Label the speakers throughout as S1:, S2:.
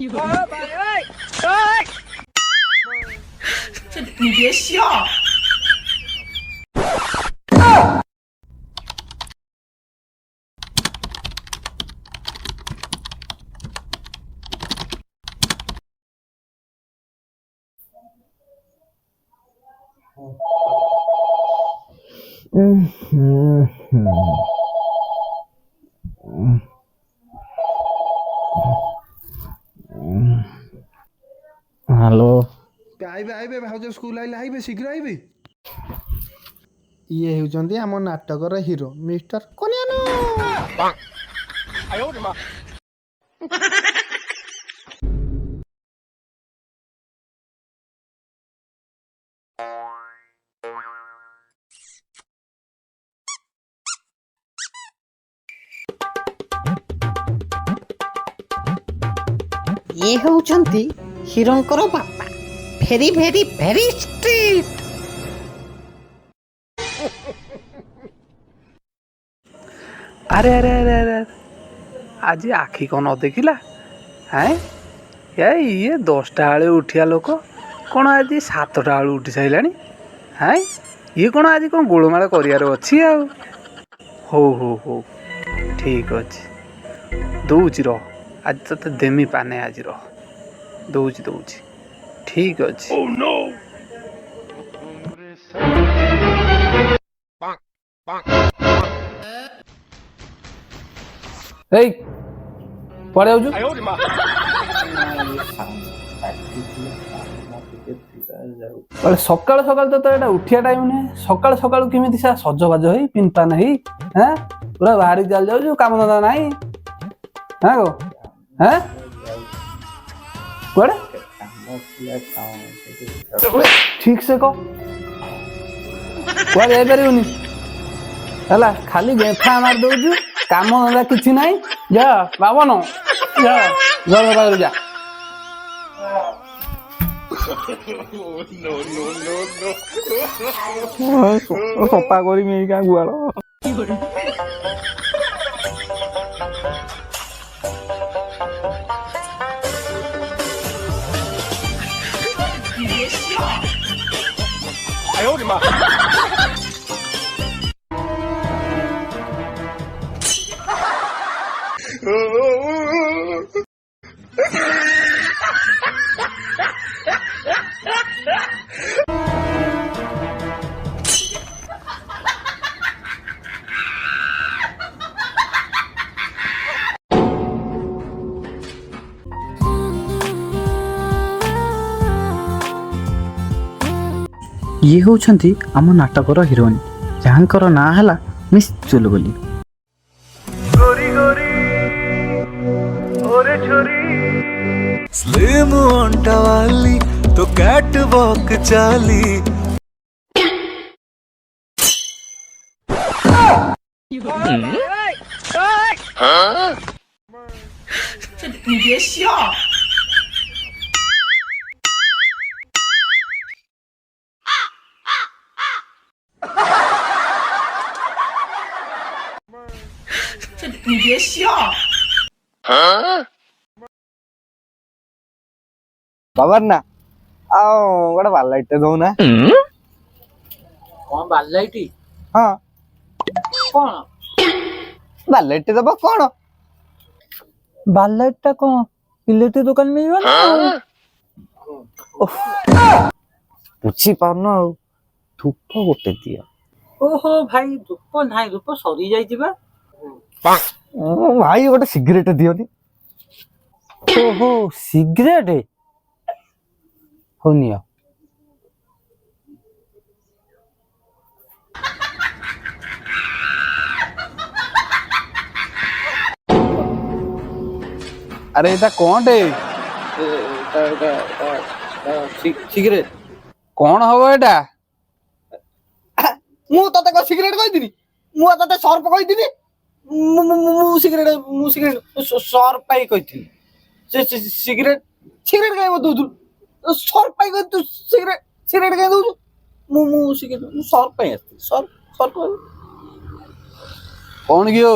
S1: 你别笑。
S2: हेलो।
S3: आइबे आइबे भाउज school आइले आइबे शीघ्र आइबे ये हेउचंदी आम नाटकर हीरो मिस्टर कन्यानो
S4: ये होउचंती हिरोंकर बापा भेरी भेरी भेरी स्ट्रिक्ट।
S5: अरे अरे अरे अरे आज आखि कौन न देखिला हैं ये 10टा बेले उठिया लोक कौन आज 7टा बेलू उठी साइलानी हैं ये कौन आज कौन गोलमाल करियार अच्छी आ हो ठीक अच्छे दौची रह आज तो देमी पाने आज रह दौची ठीक अच्छे पड़े सकाल सकाल तो एटा उठिया टाइम नहीं सकाल सकाल केमी सजबाज हो पिंता नहीं हैं पूरा बाहर चल जाऊ काम धंदा नहीं हाँ गो हैं कुआड़े ठीक से कह कुआड़े जाइपारूनी है खाली गेथा मार दौचु काम धंदा किसी ना जा बाबन जा घर पाखु जा सफा कर गुआल
S2: ये होउछंती आम नाटकर हिरोइन जहाँकर ना है मिस चुलबुली।
S6: स्लिम अंटा वाली तो कैट वॉक चाली
S1: 你别笑。你别笑。
S7: खबर ना आओ गोटे बालाइट दौना
S8: कौन बालाइटी
S7: हाँ
S8: कौन
S7: बालाइट दब कौन
S8: बालाइट टा कौन इलेक्ट्रिक दुकान में ना
S7: बुझी पारन धूप गोटे दिया
S8: ओहो भाई धूप नाही धूप सरी जाई जिबा
S7: भाई गोटे सिगरेट दियोनी
S8: ओहो सिगरेट
S7: हो नियो
S5: अरे इटा कौन टे
S7: सिगरेट
S5: कौन हम एटा
S7: मु तते को सिगरेट कहि दिनी मु तते सर्प कहि दिनी मु सिगरेट सर्प पाई कहि दिनी से सिगरेट सिगरेट काई दउ तू सर्प पाई कहि तू सिगरेट काई दउ मु सिगरेट मु सर्प पाई आस्ती सर्प
S5: कौन कियो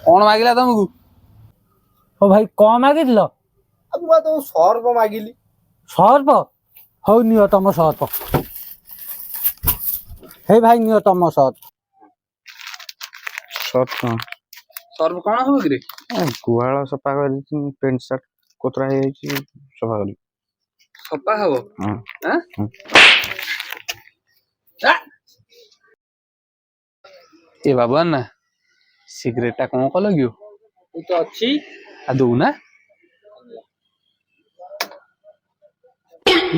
S5: कौन मागिला तुमको
S8: ओ भाई कौन मागिल
S7: ମୁଁ ତ ସର୍ପ ମାଗିଲି।
S9: ସର୍ପ ହଉ ନିଅ ତମ ସର୍ପ। ହେଇ ଭାଇ ନିଅ ତମ ସର୍ପ।
S5: ସର୍ବ କଣ ହବ କିରେ?
S2: ଗୁହାଳ ସଫା କରିଛି, ପ୍ୟାଣ୍ଟ ସାର୍ଟ କୋତରା ହେଇଯାଇଛି, ସଫା କରି
S5: ସଫା ହବ? ଏ ବାବା ନା ସିଗାରେଟ ଟା କଣ କଲ କି?
S8: ତ ଅଛି
S5: ଆଉ ଦଉନା?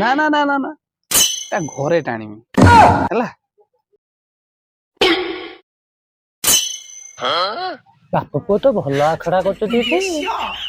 S5: ନା ନା ନା ନା ନା ତା ଘରେ ଟାଣିବି ହେଲା।
S9: ବାପ ପୁଅ ତ ଭଲ ଆଖଡା କରୁଛନ୍ତି
S1: 你别
S9: ଏଠି।
S1: 笑。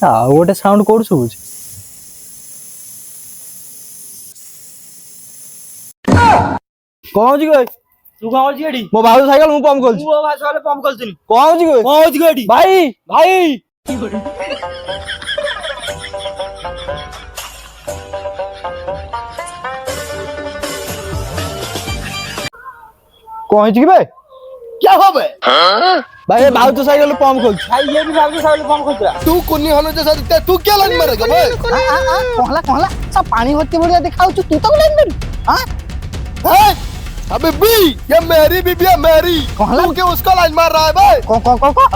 S9: ଆଉ ଗୋଟେ ସାଉଣ୍ଡ କୋଉଠି ଶୁଭୁଛି?
S7: କଣ ହଉଛି କି?
S8: ତୁ କଣ ହଉଛି ଏଠି?
S7: ମୋ ଭାଉଜ ସାଇକେଲ ମୁଁ ପମ୍ପ କରୁଛି।
S8: ମୁଁ ଭାଇ ସକାଳେ ପମ୍ପ କରିଥିଲି।
S7: କଣ ହଉଛି କି?
S8: କଣ ହଉଛି କି ଏଠି?
S7: ଭାଇ ଭାଇ କଣ ହେଇଛି କି ବେ? क्या हो बे? भाई भाउज साइकिल पंप खोल।
S8: भाई ये भी भाई सकाळे पम्प करଥିଲା।
S3: तू कुन्नी हनो जैसा दिखता है, तू क्या लाइन मारेगा बे?
S4: कहला कहला सब पानी भर्ती बढ़िया दिखाऊଛୁ तू तो लाइन में हां
S3: हैं? अबे बी, ये मेरी बीबी है मेरी।
S4: कहला
S3: तू क्यों उसका लाइन मार रहा है बे?
S4: कौन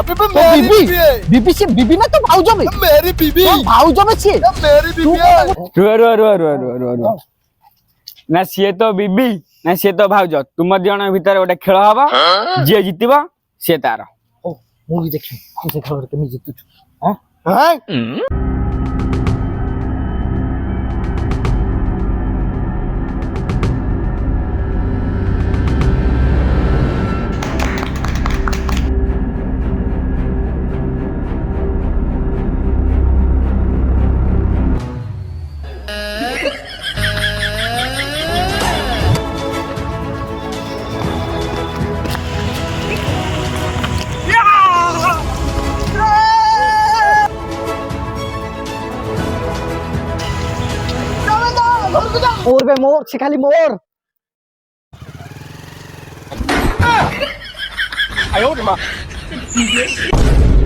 S3: अबे बे मेरी बीबी है।
S4: बीबी से बीबी ना तो भाउजो में
S3: मेरी बीबी।
S4: भाउजो में छे
S3: ये मेरी बीबी है।
S10: ରୁହ ନା ସିଏ ତ ବିବି ନା ସିଏ ତ ଭାଉଜ, ତୁମ ଦି ଜଣ ଭିତରେ ଗୋଟେ ଖେଳ ହବ, ଯିଏ ଜିତିବ ସିଏ ତାର।
S4: ମୁଁ ବି ଦେଖି ସେ ଖେଳରେ କେମିତି ଜିତୁଛୁ
S3: हैं?
S4: मोर बे मोर से खाली मोर
S1: 你别笑。